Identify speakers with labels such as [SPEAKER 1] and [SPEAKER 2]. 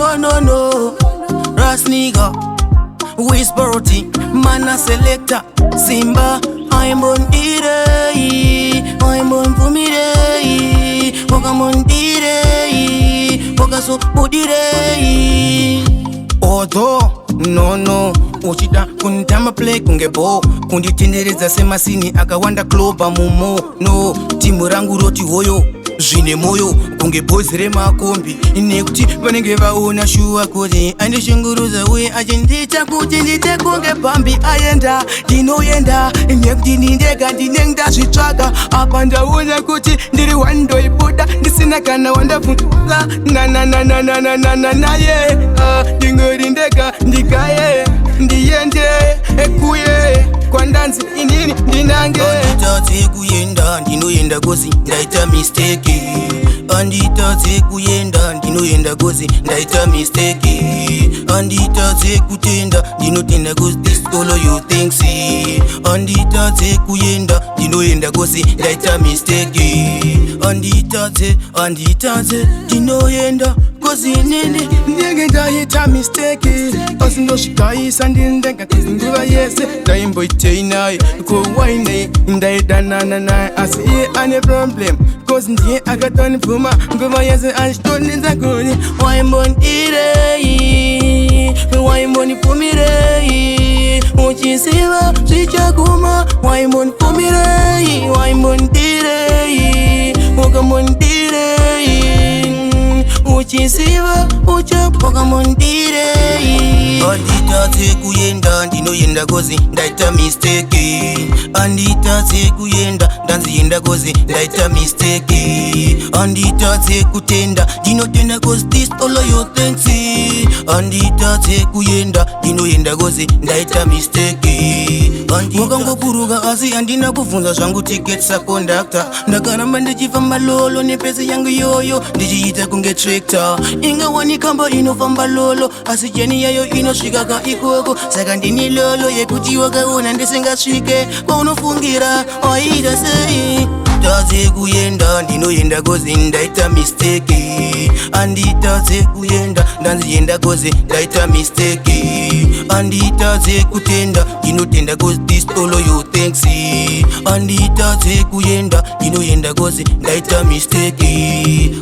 [SPEAKER 1] no. Ras nigga, Whisperoti, mana selector, Simba, Waimbondidirei, Waimbondidirei, Gokuko-Waimbondidirei, Gokuko-Waimbondidirei. Although, no, uchida kunitama play kungebo, kunditendereza semasini akawanda kloba mumo. No, timu rangu roti hoyo zvine moyo kunge bhozi remakombi nekuti vanenge vaona shuwa kuti andishunguruza uye achindiita kuti ndite kunge bambi aenda ndinoenda nekuti ndindega ndinenge ndazvitsvaga apa ndaona kuti ndiri wandoibuda ndisina kana wandabvunza naye ndingori ndega ndikaye ndiende ekuye kwandanzi inini ndinange anditadze kuyenda ndinoenda kozi ndaita mistake anditadze kuyenda ndinoenda kozi ndaita mistake anditadze kutenda ndinotenda kozi this all you think see anditadze kuyenda ndinoenda kozi ndaita mistake anditadze ndinoenda kozi nini ndenge ndaita mistake asi ndosvikaisa ndindenga kozi nguva yese ndaimboitei naye kowainei ndaidanana naye asi iye ane problem kozi ndiye akatonibvuma nguva yese achitonenza kuni Waimbondidirei, Waimbondibvumirei, uchisiva zvichaguma Waimbondibvumirei, Waimbondidirei, Gokuko-Waimbondidirei, uchisiva ucha Gokuko-Waimbondidirei. Anditadze kuyenda ndinoenda kozi ndaita mistake anditadze kuyenda ndanzienda kozi ndaita mistake anditadze kutenda ndinotenda kozi this all you think see anditadze kuyenda ndinoenda kozi ndaita mistake wakangoburuka asi handina kubvunza zvangu ticket saconductor ndakaramba ndichifamba lolo nepesi yangu yoyo ndichiita kunge tractor ingawanikamba inofamba lolo asi jeni yayo inosvika ka ikoko saka ndini lolo yekuti wakaona ndisingasvike kwaunofungira waita sei anditadze kuyenda ndinoenda kozi ndaita mistake anditadze kuyenda ndanzienda kozi ndaita mistake anditadze kutenda ndinotenda kozi this all you think see anditadze kuyenda ndinoenda kozi ndaita mistake